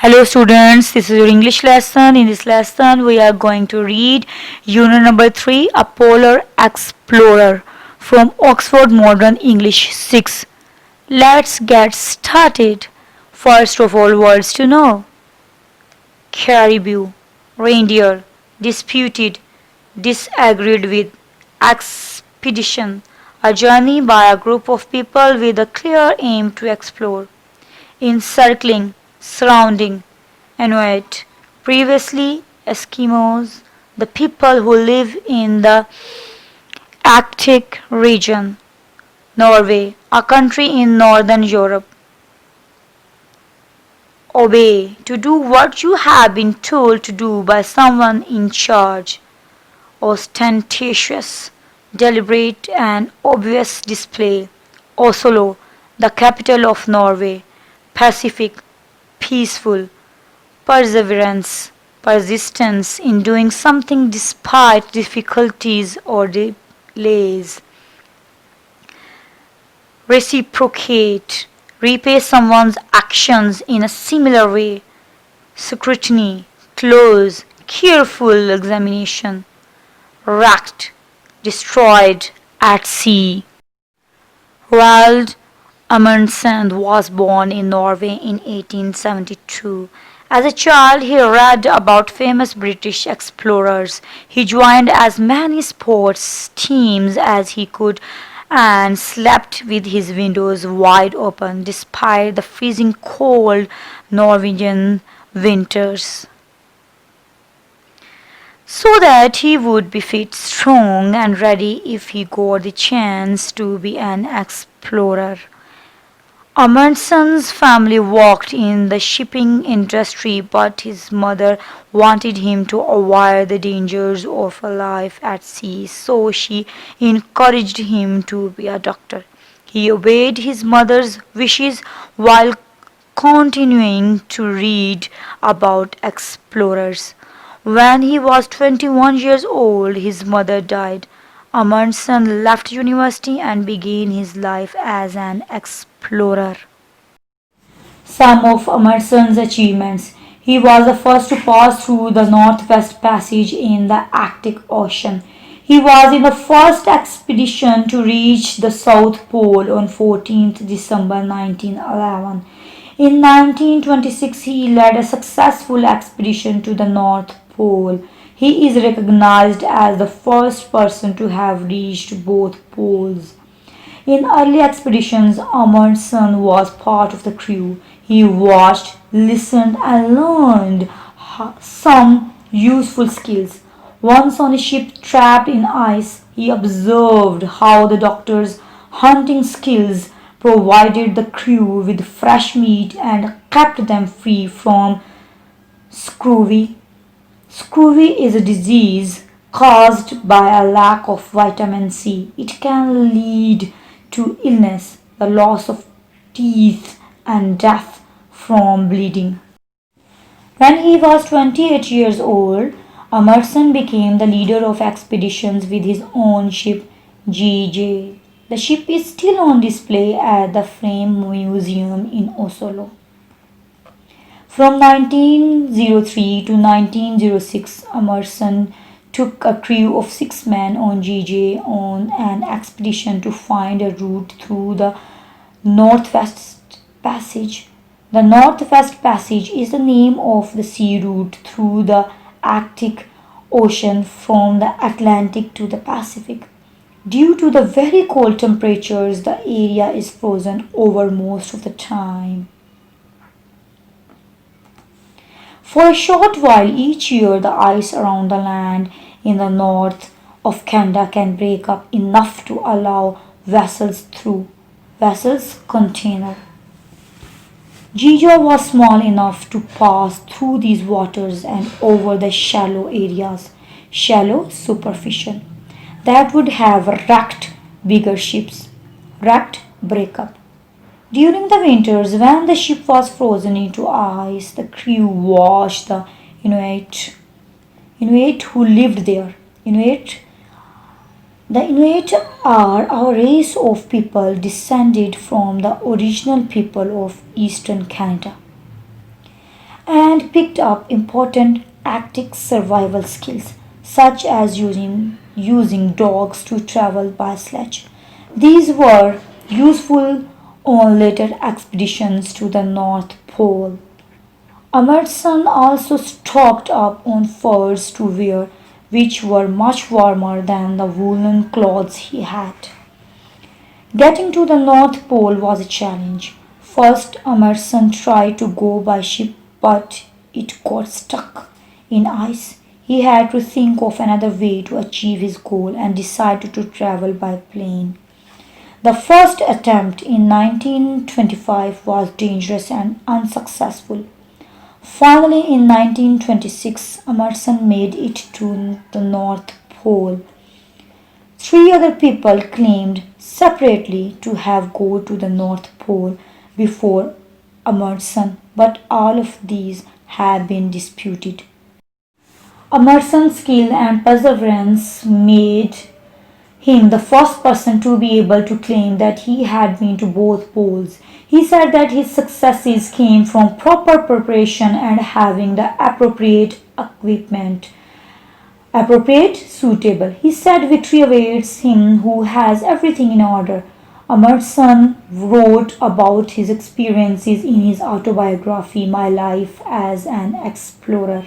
Hello students, this is your English lesson. In this lesson, we are going to read unit number 3, A Polar Explorer from Oxford Modern English 6. Let's get started. First of all, words to know. Caribou, reindeer, disputed, disagreed with, expedition, a journey by a group of people with a clear aim to explore. Encircling, surrounding, Inuit, previously Eskimos, the people who live in the Arctic region. Norway, a country in northern Europe. Obey, to do what you have been told to do by someone in charge. Ostentatious, deliberate and obvious display. Oslo, the capital of Norway. Pacific, peaceful. Perseverance, persistence in doing something despite difficulties or delays. Reciprocate, repay someone's actions in a similar way. Scrutiny, close, careful examination. Wrecked, destroyed, at sea. Roald Amundsen was born in Norway in 1872. As a child, he read about famous British explorers. He joined as many sports teams as he could and slept with his windows wide open despite the freezing cold Norwegian winters, so that he would be fit, strong, and ready if he got the chance to be an explorer. Amundsen's family worked in the shipping industry, but his mother wanted him to avoid the dangers of a life at sea, so she encouraged him to be a doctor. He obeyed his mother's wishes while continuing to read about explorers. When he was 21 years old, his mother died. Amundsen left university and began his life as an explorer. Some of Amundsen's achievements. He was the first to pass through the Northwest Passage in the Arctic Ocean. He was in the first expedition to reach the South Pole on 14th December 1911. In 1926, he led a successful expedition to the North Pole. He is recognized as the first person to have reached both poles. In early expeditions, Amundsen was part of the crew. He watched, listened, and learned some useful skills. Once on a ship trapped in ice, he observed how the doctor's hunting skills provided the crew with fresh meat and kept them free from scurvy. Scurvy is a disease caused by a lack of vitamin C. It can lead to illness, the loss of teeth, and death from bleeding. When he was 28 years old, Amundsen became the leader of expeditions with his own ship, GJ. The ship is still on display at the Frame Museum in Oslo. From 1903 to 1906, Amundsen took a crew of 6 men on GJ on an expedition to find a route through the Northwest Passage. The Northwest Passage is the name of the sea route through the Arctic Ocean from the Atlantic to the Pacific. Due to the very cold temperatures, the area is frozen over most of the time. For a short while each year, the ice around the land in the north of Canada can break up enough to allow vessels through. Vessels container. Gija was small enough to pass through these waters and over the shallow areas, shallow, superficial, that would have wrecked bigger ships. Wrecked, break up. During the winters, when the ship was frozen into ice, the crew watched the Inuit who lived there. The Inuit are a race of people descended from the original people of eastern Canada. and picked up important Arctic survival skills, such as using dogs to travel by sledge. These were useful on later expeditions to the North Pole. Emerson also stocked up on furs to wear, which were much warmer than the woolen clothes he had. Getting to the North Pole was a challenge. First, Emerson tried to go by ship, but it got stuck in ice. He had to think of another way to achieve his goal and decided to travel by plane. The first attempt in 1925 was dangerous and unsuccessful. Finally, in 1926, Emerson made it to the North Pole. Three other people claimed separately to have gone to the North Pole before Emerson, but all of these have been disputed. Emerson's skill and perseverance made him the first person to be able to claim that he had been to both poles. He said that his successes came from proper preparation and having the appropriate equipment. Appropriate, suitable. He said victory awaits him who has everything in order. Emerson wrote about his experiences in his autobiography, My Life as an Explorer.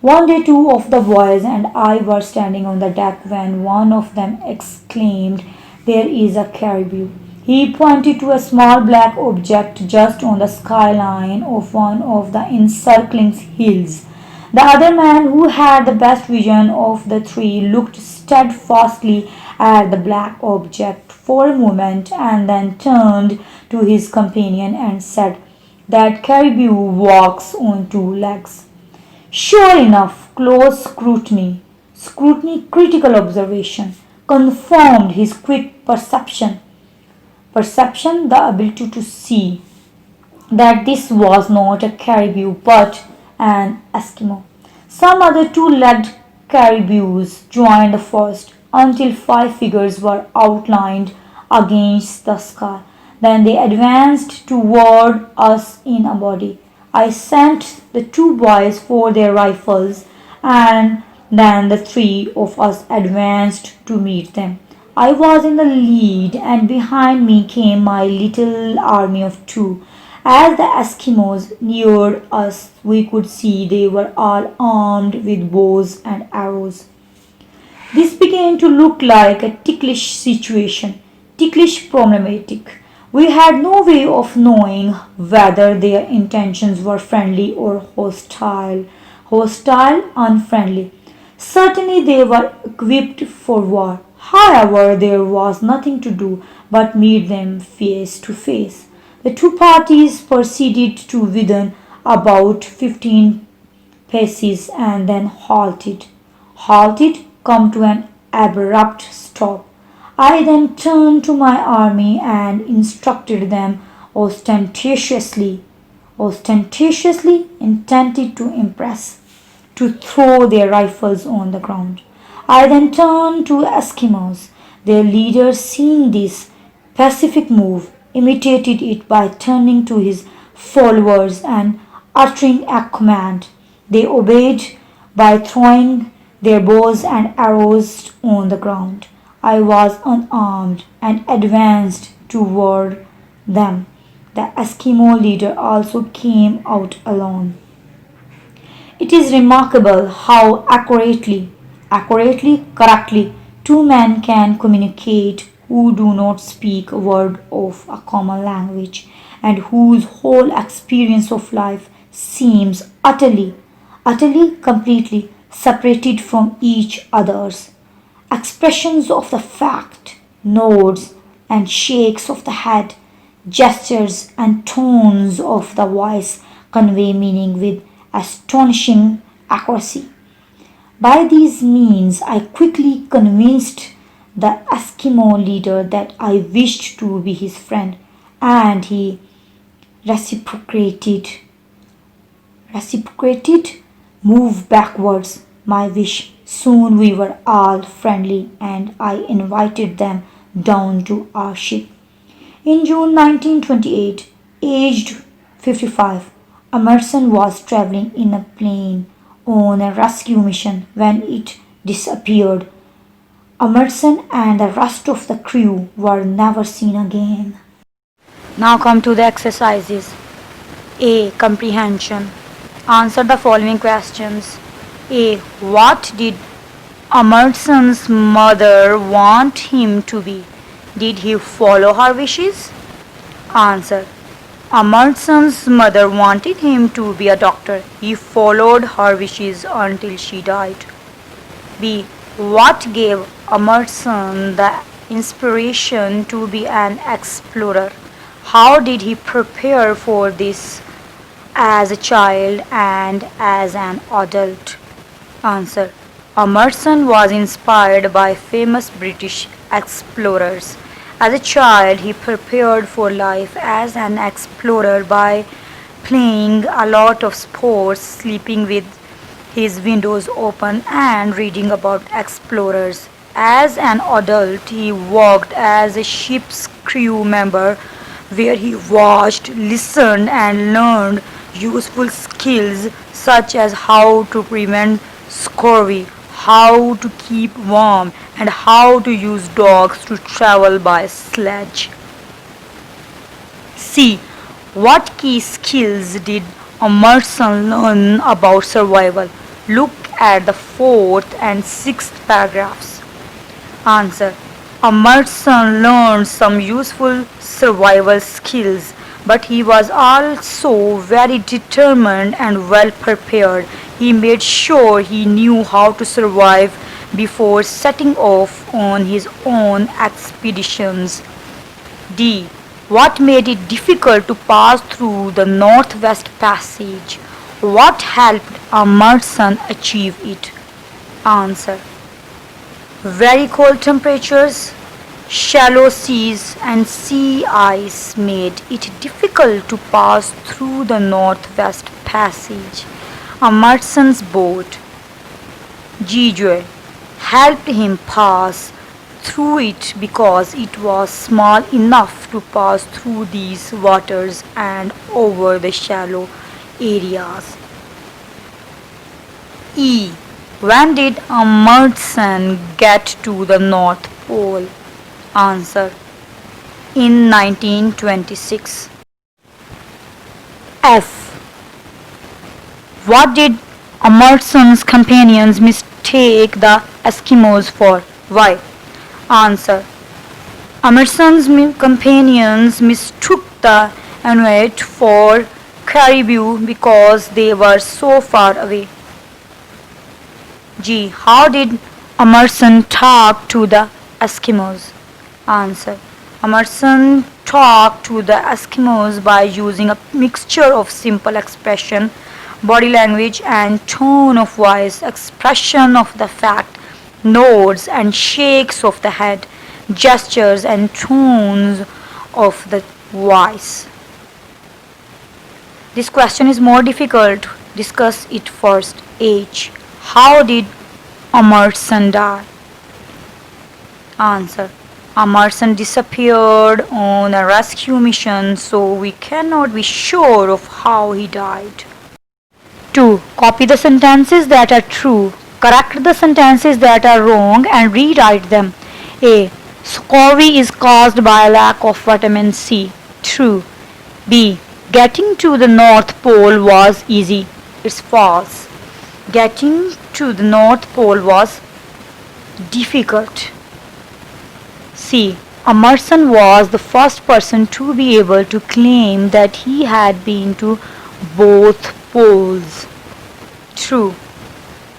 One day, two of the boys and I were standing on the deck when one of them exclaimed, There is a caribou. He pointed to a small black object just on the skyline of one of the encircling hills. The other man, who had the best vision of the three, looked steadfastly at the black object for a moment and then turned to his companion and said, That caribou walks on two legs. Sure enough, close scrutiny, critical observation, confirmed his quick perception. Perception, the ability to see that this was not a caribou but an Eskimo. Some other two-legged caribous joined the first until five figures were outlined against the sky. Then they advanced toward us in a body. I sent the two boys for their rifles, and then the three of us advanced to meet them. I was in the lead, and behind me came my little army of two. As the Eskimos neared us, we could see they were all armed with bows and arrows. This began to look like a ticklish situation, ticklish problematic. We had no way of knowing whether their intentions were friendly or hostile. Hostile, unfriendly. Certainly they were equipped for war. However, there was nothing to do but meet them face to face. The two parties proceeded to within about 15 paces and then halted. Halted, come to an abrupt stop. I then turned to my army and instructed them ostentatiously intended to impress, to throw their rifles on the ground. I then turned to Eskimos. Their leader, seeing this pacific move, imitated it by turning to his followers and uttering a command. They obeyed by throwing their bows and arrows on the ground. I was unarmed and advanced toward them. The Eskimo leader also came out alone. It is remarkable how correctly, two men can communicate who do not speak a word of a common language and whose whole experience of life seems completely separated from each other's. Expressions of the fact, nods and shakes of the head, gestures and tones of the voice convey meaning with astonishing accuracy. By these means, I quickly convinced the Eskimo leader that I wished to be his friend, and he reciprocated, moved backwards my wish. Soon we were all friendly, and I invited them down to our ship. In June 1928, aged 55, Emerson was traveling in a plane on a rescue mission when it disappeared. Emerson and the rest of the crew were never seen again. Now come to the exercises. A. Comprehension. Answer the following questions. A. What did Emerson's mother want him to be? Did he follow her wishes? Answer. Emerson's mother wanted him to be a doctor. He followed her wishes until she died. B. What gave Emerson the inspiration to be an explorer? How did he prepare for this as a child and as an adult? Answer. Emerson was inspired by famous British explorers. As a child, he prepared for life as an explorer by playing a lot of sports, sleeping with his windows open, and reading about explorers. As an adult, he worked as a ship's crew member where he watched, listened, and learned useful skills such as how to prevent scurvy, how to keep warm, and how to use dogs to travel by sledge. C. What key skills did Emerson learn about survival? Look at the fourth and sixth paragraphs. Answer. Emerson learned some useful survival skills, but he was also very determined and well prepared. He made sure he knew how to survive before setting off on his own expeditions. D. What made it difficult to pass through the Northwest Passage? What helped Emerson achieve it? Answer. Very cold temperatures, shallow seas, and sea ice made it difficult to pass through the Northwest Passage. Emerson's boat, Gigi, helped him pass through it because it was small enough to pass through these waters and over the shallow areas. E. When did Emerson get to the North Pole? Answer. In 1926. F. What did Emerson's companions mistake the Eskimos for? Why? Answer. Emerson's companions mistook the Inuit for caribou because they were so far away. G. How did Emerson talk to the Eskimos? Answer. Emerson talked to the Eskimos by using a mixture of simple expression, body language, and tone of voice, expression of the fact, nods and shakes of the head, gestures and tones of the voice. This question is more difficult. Discuss it first. H. How did Emerson die? Answer. Emerson disappeared on a rescue mission, so we cannot be sure of how he died. 2. Copy the sentences that are true. Correct the sentences that are wrong and rewrite them. A. Scurvy is caused by a lack of vitamin C. True. B. Getting to the North Pole was easy. It's false. Getting to the North Pole was difficult. C. Emerson was the first person to be able to claim that he had been to both poles. True.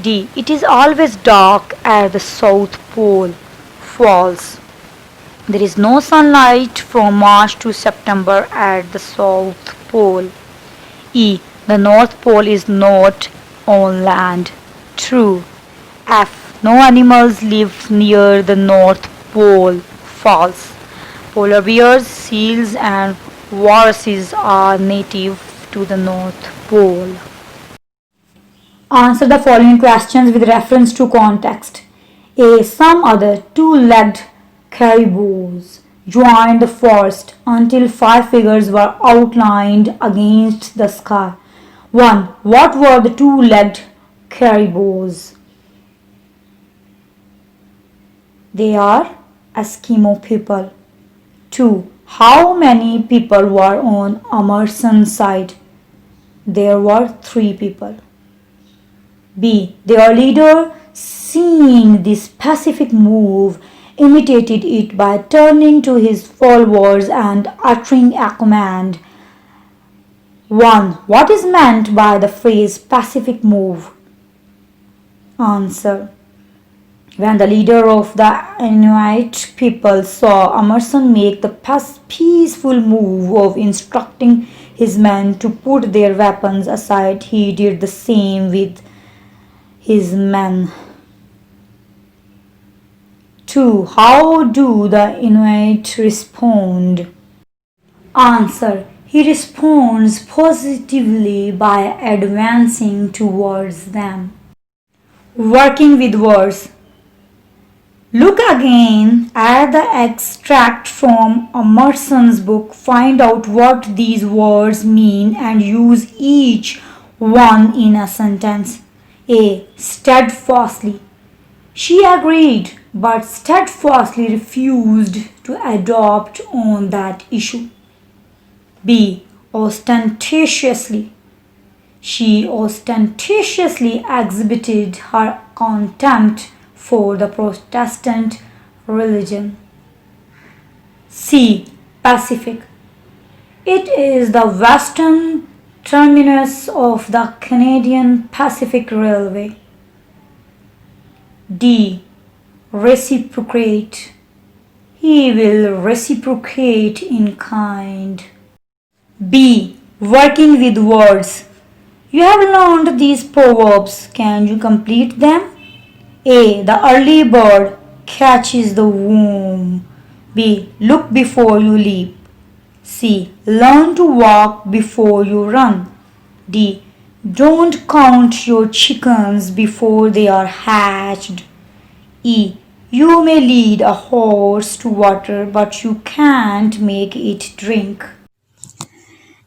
D. It is always dark at the South Pole. False. There is no sunlight from March to September at the South Pole. E. The North Pole is not on land. True. F. No animals live near the North Pole. False. Polar bears, seals, and walruses are native to the North Pole. Answer the following questions with reference to context. A. Some other two-legged caribous joined the forest until 5 figures were outlined against the sky. 1. What were the two-legged caribous? They are Eskimo people. 2. How many people were on Emerson's side? There were 3 people. B. Their leader, seeing this pacific move, imitated it by turning to his followers and uttering a command. 1. What is meant by the phrase pacific move? Answer. When the leader of the Inuit people saw Emerson make the peaceful move of instructing his men to put their weapons aside, he did the same with his men. 2. How do the Inuit respond? Answer. He responds positively by advancing towards them. Working with words. Look again at the extract from Emerson's book. Find out what these words mean and use each one in a sentence. A. Steadfastly. She agreed, but steadfastly refused to adopt on that issue. B. Ostentatiously. She ostentatiously exhibited her contempt for the Protestant religion. C. Pacific. It is the western terminus of the Canadian Pacific Railway. D. Reciprocate. He will reciprocate in kind. B. Working with words. You have learned these proverbs. Can you complete them? A. The early bird catches the worm. B. Look before you leap. C. Learn to walk before you run. D. Don't count your chickens before they are hatched. E. You may lead a horse to water, but you can't make it drink.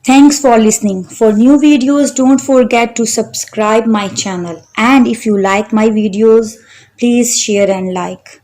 Thanks for listening. For new videos, don't forget to subscribe my channel. And if you like my videos, please share and like.